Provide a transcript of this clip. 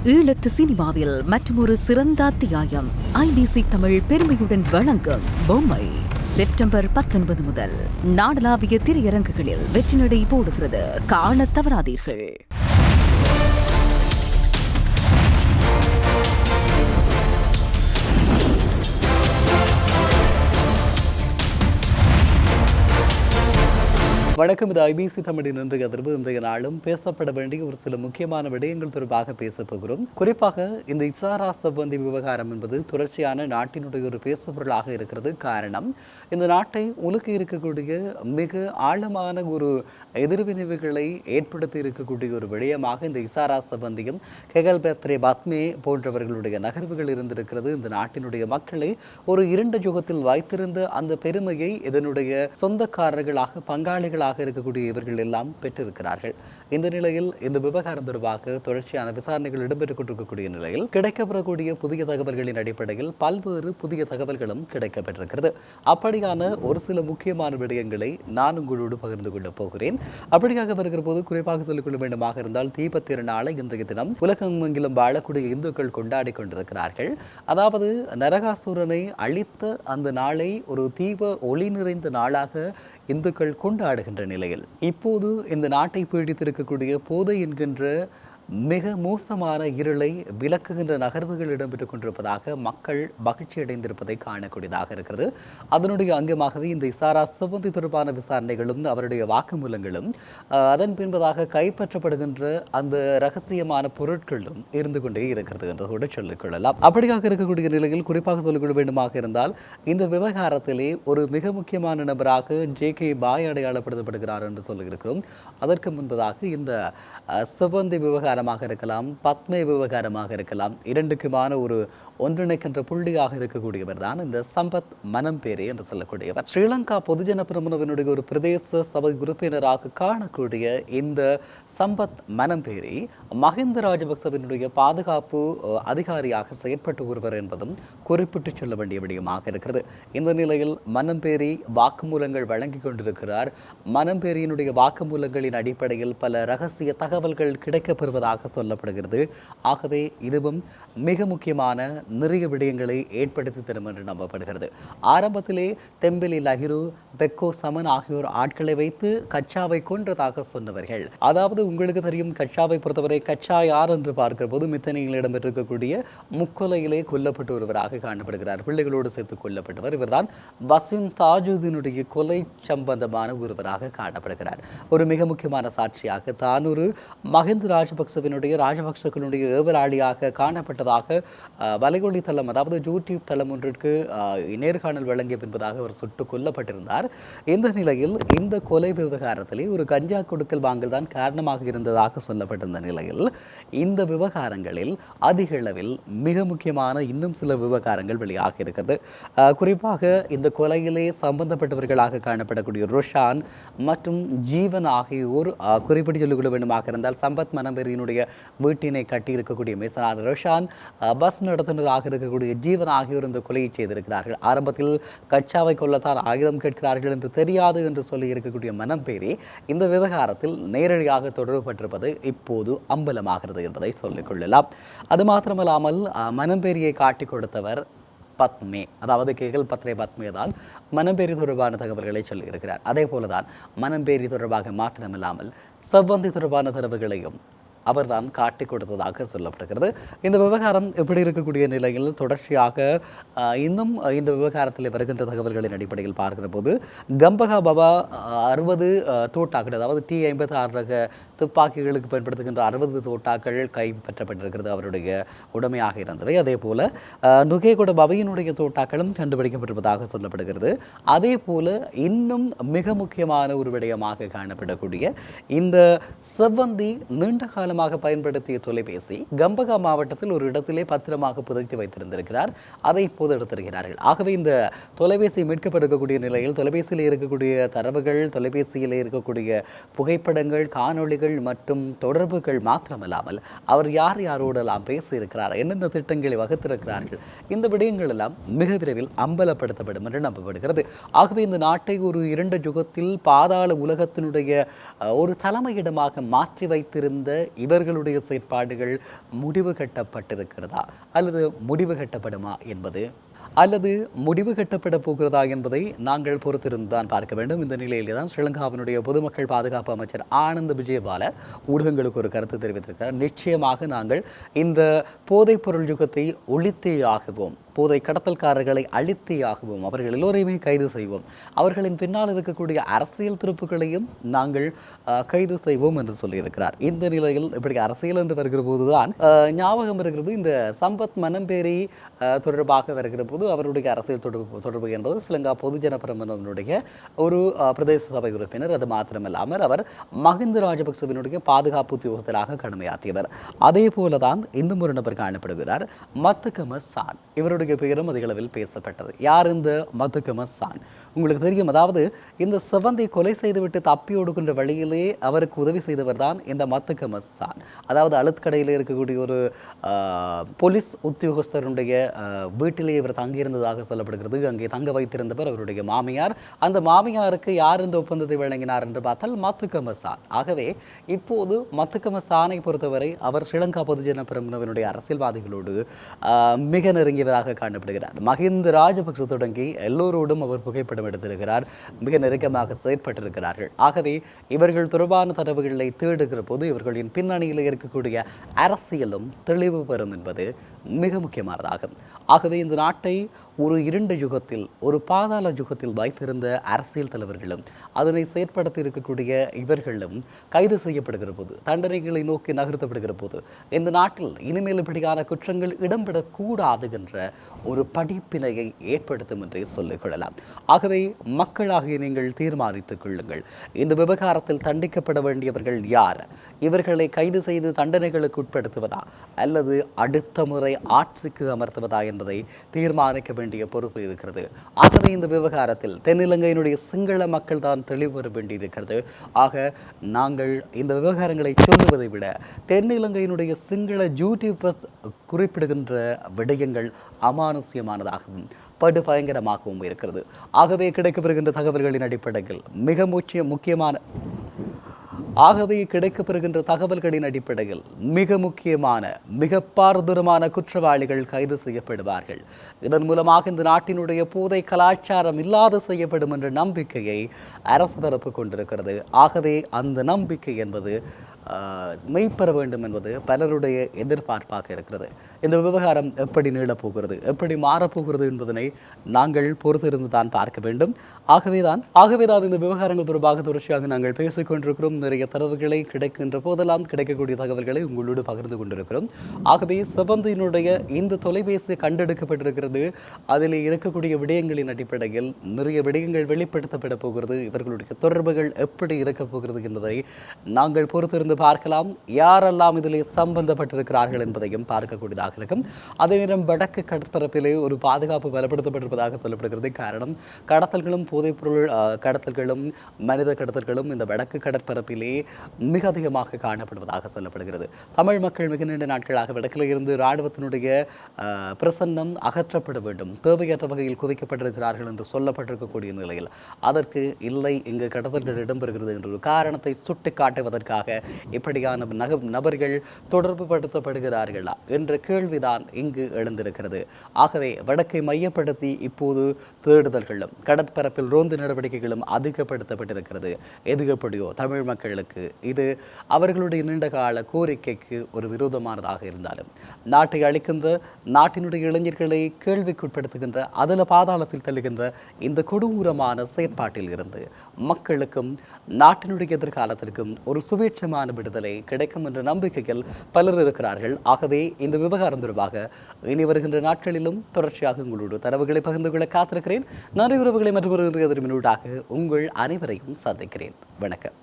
ஈழத்து சினிமாவில் மற்றொரு சிறந்த அத்தியாயம் ஐபிசி தமிழ் பெருமையுடன் வழங்கும் பொம்மை செப்டம்பர் 19 முதல் நாடளாவிய திரையரங்குகளில் வெற்றி நடை போடுகிறது. காணத் தவறாதீர்கள். வணக்கம். இது ஐபிசி தமிழின் இன்றைய அதிர்வு. இன்றைய நாளும் பேசப்பட வேண்டிய ஒரு சில முக்கியமான விடயங்கள் தொடர்பாக பேசப் போகிறோம். குறிப்பாக இந்த இசாரா செவ்வந்தி விவகாரம் என்பது தொடர்ச்சியான நாட்டினுடைய ஒரு பேசுபொருளாக இருக்கிறது. காரணம், இந்த நாட்டை உலுக்கி இருக்கக்கூடிய மிக ஆழமான ஒரு எதிர்வினைவுகளை ஏற்படுத்தி இருக்கக்கூடிய ஒரு விடயமாக இந்த இசாரா செவ்வந்தியும் கெகல்பத்ரே பத்மே போன்றவர்களுடைய நகர்வுகள் இருந்திருக்கிறது. இந்த நாட்டினுடைய மக்களை ஒரு இருண்ட யுகத்தில் வைத்திருந்த அந்த பெருமையை இதனுடைய சொந்தக்காரர்களாக பங்காளிகளாக இருக்கக்கூடிய இவர்கள் எல்லாம் பெற்றிருக்கிறார்கள். இந்த நிலையில் இந்த விவகாரம் தொடர்பாக தொடர்ச்சியான விசாரணைகள் இடம்பெற்றுக் கொண்டிருக்கக்கூடிய நிலையில் கிடைக்கப்பெறக்கூடிய புதிய தகவல்களின் அடிப்படையில் பல்வேறு புதிய தகவல்களும் கிடைக்கப்பெற்றிருக்கிறது. அப்படியான ஒரு சில முக்கியமான விடயங்களை நான் உங்களோடு பகிர்ந்து கொள்ளப் போகிறேன். அப்படியாக வருகிற போது குறிப்பாக சொல்லிக்கொள்ள வேண்டுமாக இருந்தால் தீபத் திருநாளை இன்றைய தினம் உலகமெங்கிலும் வாழக்கூடிய இந்துக்கள் கொண்டாடி கொண்டிருக்கிறார்கள். அதாவது நரகாசுரனை அழித்த அந்த நாளை ஒரு தீப ஒளி நிறைந்த நாளாக இந்துக்கள் கொண்டாடுகின்ற நிலையில் இப்போது இந்த நாட்டை பீடித்திருக்கக்கூடிய போதை என்கின்ற மிக மோசமான இருளை விளக்குகின்ற நகர்வுகள் இடம்பெற்றுக் கொண்டிருப்பதாக மக்கள் மகிழ்ச்சி அடைந்திருப்பதை காணக்கூடியதாக இருக்கிறது. அதனுடைய அங்கமாகவே இந்த இசாரா செவ்வந்தி தொடர்பான விசாரணைகளும் அவருடைய வாக்குமூலங்களும் அதன் பின்பதாக கைப்பற்றப்படுகின்ற அந்த ரகசியமான பொருட்களும் இருந்து கொண்டே இருக்கிறது என்று கூட சொல்லிக்கொள்ளலாம். அப்படியாக இருக்கக்கூடிய நிலையில் குறிப்பாக சொல்லிக்கொள்ள வேண்டுமாக இருந்தால் இந்த விவகாரத்திலே ஒரு மிக முக்கியமான நபராக ஜே.கே. பாய் அடையாளப்படுத்தப்படுகிறார் என்று சொல்லியிருக்கிறோம். அதற்கு முன்பதாக இந்த செவ்வந்தி விவகாரமாக இருக்கலாம், பத்மே விவகாரமாக இருக்கலாம், இரண்டுக்குமான ஒரு ஒன்றிணைக்கின்ற புள்ளியாக இருக்கக்கூடியவர் தான் இந்த சம்பத் மனம்பேரி என்று சொல்லக்கூடியவர். ஸ்ரீலங்கா பொதுஜன பிரமுனவினுடைய ஒரு பிரதேச சபை உறுப்பினராக காணக்கூடிய இந்த சம்பத் மனம்பேரி மஹிந்த ராஜபக்சவினுடைய பாதுகாப்பு அதிகாரியாக செயற்பட்டு வருவர் என்பதும் குறிப்பிட்டு சொல்ல வேண்டிய விடயமாக இருக்கிறது. இந்த நிலையில் மனம்பேரி வாக்குமூலங்கள் வழங்கி கொண்டிருக்கிறார். மனம்பேரியினுடைய வாக்குமூலங்களின் அடிப்படையில் பல ரகசிய தகவல்கள் கிடைக்கப்பெறுவதாக சொல்லப்படுகிறது. ஆகவே இதுவும் மிக முக்கியமான நிறைய விடயங்களை ஏற்படுத்தி தரும் என்று நம்பப்படுகிறது. ஆரம்பத்திலே தெம்பிலி லஹிரு, பெக்கோ சமன் ஆகியோர் ஆட்களை வைத்து கச்சாவை கொன்றதாக சொன்னவர்கள். அதாவது உங்களுக்கு தெரியும், கச்சாவை பொறுத்தவரை கச்சா யார் என்று பார்க்கிற போது மித்தனையில் இடம்பெற்றிருக்கக்கூடிய முக்கொலையிலே கொல்லப்பட்டு ஒருவராக காணப்படுகிறார். பிள்ளைகளோடு சேர்த்து கொல்லப்பட்டவர் இவர்தான். வசிம் தாஜுதீனுடைய கொலை சம்பந்தமான ஒருவராக காணப்படுகிறார். ஒரு மிக முக்கியமான சாட்சியாக தான் ஒரு மஹிந்த ராஜபக்சவினுடைய ஏவலாளியாக காணப்பட்டதாக வலையொலி தளம், அதாவது யூடியூப் தளம் ஒன்றிற்கு நேர்காணல் வழங்கிய பின்பதாக அவர் சுட்டுக் கொல்லப்பட்டிருந்தார். இந்த நிலையில் இந்த கொலை விவகாரத்திலே ஒரு கஞ்சா கொடுக்கல் வாங்கல் தான் காரணமாக இருந்ததாக சொல்லப்பட்டிருந்த நிலையில் இந்த விவகாரங்களில் அதிக அளவில் மிக முக்கியமான இன்னும் சில விவகாரங்கள் வெளியாக இருக்கிறது. குறிப்பாக இந்த கொலையிலே சம்பந்தப்பட்டவர்களாக காணப்படக்கூடிய ரோஷான் மற்றும் ஜீவன் ஆகியோர் குறிப்பிட்டு சொல்லிக்கொள்ள வேண்டுமாக இருந்தால் சம்பத் மனம்பேரியினுடைய வீட்டினை கட்டியிருக்கக்கூடிய மேசனான ரோஷான், பஸ் நடத்துனராக இருக்கக்கூடிய ஜீவன் ஆகியோர் இந்த கொலையை செய்திருக்கிறார்கள். ஆரம்பத்தில் கச்சாவை கொல்லத்தான் ஆயுதம் கேட்கிறார்கள் என்று தெரியாது என்று சொல்லி இருக்கக்கூடிய மனம்பேரி இந்த விவகாரத்தில் நேரடியாக தொடர்புபட்டிருப்பது இப்போது அம்பலமாகிறது என்பதை சொல்லிக் கொள்ளலாம். அது மாத்திரமல்லாமல் மனம்பேரியை காட்டிக் கொடுத்தவர் பத்மே, அதாவது கெகல்பத்ரே பத்மே தான் மனம்பேரி தொடர்பான தகவல்களை சொல்லியிருக்கிறார். அதே போலதான் மனம்பேரி தொடர்பாக மாத்திரமில்லாமல் செவ்வந்தி தொடர்பான தகவல்களையும் அவர்தான் காட்டி கொடுத்ததாக சொல்லப்படுகிறது. இந்த விவகாரம் எப்படி இருக்கக்கூடிய நிலையில் தொடர்ச்சியாக இன்னும் இந்த விவகாரத்தில் வருகின்ற தகவல்களின் அடிப்படையில் பார்க்கிற போது கம்பகா பாபா 60 தோட்டாக்கள், அதாவது T-56 ரக துப்பாக்கிகளுக்கு பயன்படுத்துகின்ற 60 தோட்டாக்கள் கைப்பற்றப்பட்டிருக்கிறது, அவருடைய உடைமையாக இருந்தவை. அதே போல நுகேகொட பவையினுடைய தோட்டாக்களும் கண்டுபிடிக்கப்பட்டிருப்பதாக சொல்லப்படுகிறது. அதே போல இன்னும் மிக முக்கியமான ஒரு விடயமாக காணப்படக்கூடிய இந்த செவ்வந்தி நீண்ட கால பயன்படுத்திய தொலைபேசி கம்பகா மாவட்டத்தில் ஒரு இடத்திலே பத்திரமாக புதைத்து வைத்திருந்திருக்கிறார். அதை இப்போது எடுத்திருக்கிறார்கள். ஆகவே இந்த தொலைபேசி மீட்கப்படக்கூடிய நிலையில் தொலைபேசியில் இருக்கக்கூடிய தரவுகள், தொலைபேசியில் இருக்கக்கூடிய புகைப்படங்கள், காணொளிகள் மற்றும் தொடர்புகள் மாத்திரமல்லாமல் அவர் யாரோடெல்லாம் பேசியிருக்கிறார், என்னென்ன திட்டங்களை வகுத்திருக்கிறார்கள், இந்த விடயங்கள் எல்லாம் மிக விரைவில் அம்பலப்படுத்தப்படும் என்று நம்பப்படுகிறது. ஆகவே இந்த நாட்டை ஒரு இருண்ட யுகத்தில் பாதாள உலகத்தினுடைய ஒரு தலைமையிடமாக மாற்றி வைத்திருந்த இவர்களுடைய செயற்பாடுகள் முடிவு கட்டப்பட்டிருக்கிறதா அல்லது முடிவு கட்டப்படுமா என்பது அல்லது முடிவு கட்டப்பட போகிறதா என்பதை நாங்கள் பொறுத்திருந்துதான் பார்க்க வேண்டும். இந்த நிலையிலே தான் ஸ்ரீலங்காவினுடைய பொதுமக்கள் பாதுகாப்பு அமைச்சர் ஆனந்த் விஜயபால ஊடகங்களுக்கு ஒரு கருத்து தெரிவித்திருக்கிறார். நிச்சயமாக நாங்கள் இந்த போதைப் பொருள் யுகத்தை ஒழித்தே ஆகுவோம், போதை கடத்தல்காரர்களை அழித்தே ஆகுவோம், அவர்கள் எல்லோரையுமே கைது செய்வோம், அவர்களின் பின்னால் இருக்கக்கூடிய அரசியல் துருப்புகளையும் நாங்கள் கைது செய்வோம் என்று சொல்லியிருக்கிறார். இந்த நிலையில் இப்படி அரசியல் என்று வருகிற போதுதான் ஞாபகம் இருக்கிறது இந்த சம்பத் மனம்பேரி தொடர்பாக வருகிற போது அவருடைய அரசியல் தொடர்பு என்பது ஸ்ரீலங்கா பொதுஜன பிரமுகனுடைய ஒரு பிரதேச சபை உறுப்பினர். அது மாத்திரமல்லாமல் அவர் மஹிந்த ராஜபக்சவினுடைய பாதுகாப்பு உத்தியோகத்தராக கடமையாற்றியவர். அதே போலதான் இன்னும் ஒரு நபர் காணப்படுகிறார், மத்துகம சான். இவருடைய பெயரும் அதிகளவில் பேசப்பட்டது. யார் இந்த மத்துகம சான்? உங்களுக்கு தெரியும், அதாவது இந்த செவந்தை கொலை செய்துவிட்டு தப்பி ஒடுக்கின்ற வழியிலே அவருக்கு உதவி செய்தவர் தான் இந்த மத்துகம சான். அதாவது அழுத்கடையில் இருக்கக்கூடிய ஒரு போலீஸ் உத்தியோகஸ்தருடைய வீட்டிலே இவர் தங்கியிருந்ததாக சொல்லப்படுகிறது. அங்கே தங்க வைத்திருந்தவர் அவருடைய மாமியார். அந்த மாமியாருக்கு யார் இந்த ஒப்பந்தத்தை வழங்கினார் என்று பார்த்தால் மத்துகம சான். ஆகவே இப்போது மத்துகம சானை பொறுத்தவரை அவர் ஸ்ரீலங்கா பொதுஜன பெரமுனவினுடைய அரசியல்வாதிகளோடு மிக நெருங்கியவராக காணப்படுகிறார். மஹிந்த ராஜபக்ச தொடங்கி எல்லோரோடும் அவர் புகைப்படம் எடுத்திருக்கிறார், மிக நெருக்கமாக செயற்பட்டிருக்கிறார்கள். ஆகவே இவர்கள் தொடர்பான தரவுகளை தேடுகிற போது இவர்களின் பின்னணியில் இருக்கக்கூடிய அரசியலும் தெளிவு பெறும் என்பது மிக முக்கியமானதாகும். ஆகவே இந்த நாட்டை ஒரு இருண்ட யுகத்தில், ஒரு பாதாள யுகத்தில் வைத்திருந்த அரசியல் தலைவர்களும் அதனை செயற்படுத்தி இருக்கக்கூடிய இவர்களும் கைது செய்யப்படுகிற போது, தண்டனைகளை நோக்கி நகர்த்தப்படுகிற போது இந்த நாட்டில் இனிமேல் இப்படியான குற்றங்கள் இடம்பெறக்கூடாது என்ற ஒரு படிப்பினையை ஏற்படுத்தும் என்றே சொல்லிக் கொள்ளலாம். ஆகவே மக்களாகிய நீங்கள் தீர்மானித்துக் கொள்ளுங்கள், இந்த விவகாரத்தில் தண்டிக்கப்பட வேண்டியவர்கள் யார்? இவர்களை கைது செய்து தண்டனைகளுக்கு உட்படுத்துவதா அல்லது அடுத்த முறை ஆட்சிக்கு அமர்த்துவதா என்பதை தீர்மானிக்க வேண்டிய பொறுப்பு இருக்கிறது. ஆகவே இந்த விவகாரத்தில் தென்னிலங்கையினுடைய சிங்கள மக்கள் தான் தெளிவு பெற வேண்டியிருக்கிறது. ஆக நாங்கள் இந்த விவகாரங்களை சொல்லுவதை விட தென்னிலங்கையினுடைய சிங்கள யூடியூபர்ஸ் குறிப்பிடுகின்ற விடயங்கள் அமானுஷ்யமானதாகவும் படு பயங்கரமாகவும் இருக்கிறது. ஆகவே கிடைக்கப்பெறுகின்ற தகவல்களின் அடிப்படையில் மிக முக்கியமான மிக பாரதூரமான குற்றவாளிகள் கைது செய்யப்படுவார்கள். இதன் மூலமாக இந்த நாட்டினுடைய போதை கலாச்சாரம் இல்லாது செய்யப்படும் என்ற நம்பிக்கையை அரசு தரப்பு கொண்டிருக்கிறது. ஆகவே அந்த நம்பிக்கை என்பது மெய்ப்பெற வேண்டும் என்பது பலருடைய எதிர்பார்ப்பாக இருக்கிறது. இந்த விவகாரம் எப்படி நீளப்போகிறது, எப்படி மாறப்போகிறது என்பதனை நாங்கள் பொறுத்திருந்து தான் பார்க்க வேண்டும். ஆகவேதான் இந்த விவகாரங்கள் தொடர்பாக தொடர்ச்சியாக நாங்கள் பேசிக் கொண்டிருக்கிறோம். நிறைய தரவுகளை கிடைக்கின்ற போதெல்லாம் கிடைக்கக்கூடிய தகவல்களை உங்களோடு பகிர்ந்து கொண்டிருக்கிறோம். ஆகவே செவந்தியினுடைய இந்த தொலைபேசி கண்டெடுக்கப்பட்டிருக்கிறது. அதில் இருக்கக்கூடிய விடயங்களின் அடிப்படையில் நிறைய விடயங்கள் வெளிப்படுத்தப்பட போகிறது. இவர்களுடைய தொடர்புகள் எப்படி இருக்கப் போகிறது என்பதை நாங்கள் பொறுத்திருந்து பார்க்கலாம். யாரெல்லாம் இதில் சம்பந்தப்பட்டிருக்கிறார்கள் என்பதையும் பார்க்கக்கூடியதாக இருக்கும். அதே நேரம் வடக்கு கடற்பரப்பிலே ஒரு பாதுகாப்பு பலப்படுத்தப்பட்டிருப்பதாக சொல்லப்படுகிறது. காரணம், கடத்தல்களும் போதைப்பொருள் கடத்தல்களும் மனித கடத்தல்களும் இந்த வடக்கு கடற்பரப்பிலே மிக அதிகமாக காணப்படுவதாக சொல்லப்படுகிறது. தமிழ் மக்கள் மிக நீண்ட நாட்களாக வடக்கில் இருந்து இராணுவத்தினுடைய பிரசன்னம் அகற்றப்பட வேண்டும், தேவையற்ற வகையில் குவிக்கப்பட்டிருக்கிறார்கள் என்று சொல்லப்பட்டிருக்கக்கூடிய நிலையில் அதற்கு இல்லை, இங்கு கடத்தல்கள் இடம்பெறுகிறது என்ற ஒரு காரணத்தை சுட்டி காட்டுவதற்காக இப்படியான நபர்கள் தொடர்பு படுத்தப்படுகிறார்களா என்ற கேள்விதான் இங்கு எழுந்திருக்கிறது. ஆகவே வடக்கை மையப்படுத்தி இப்போது தேடுதல்களும் கடற்பரப்பில் ரோந்து நடவடிக்கைகளும் அதிகப்படுத்தப்பட்டிருக்கிறது. எது எப்படியோ தமிழ் மக்களுக்கு இது அவர்களுடைய நீண்டகால கோரிக்கைக்கு ஒரு விரோதமானதாக இருந்தாலும், நாட்டை அளிக்கின்ற, நாட்டினுடைய இளைஞர்களை கேள்விக்குட்படுத்துகின்ற, அதில் பாதாளத்தில் தள்ளுகின்ற இந்த கொடூரமான செயற்பாட்டில் இருந்து மக்களுக்கும் நாட்டினுடைய எதிர்காலத்திற்கும் ஒரு சுபீட்சமான விடுதலை கிடைக்கும் என்ற நம்பிக்கைகள் பலர் இருக்கிறார்கள். ஆகவே இந்த விவகாரம் தொடர்பாக இனி வருகின்ற நாட்களிலும் தொடர்ச்சியாக உங்களோடு தரவுகளை பகிர்ந்து கொள்ள காத்திருக்கிறேன். நன்றி உறவுகளை மற்றும் உங்கள் அனைவரையும் சந்திக்கிறேன். வணக்கம்.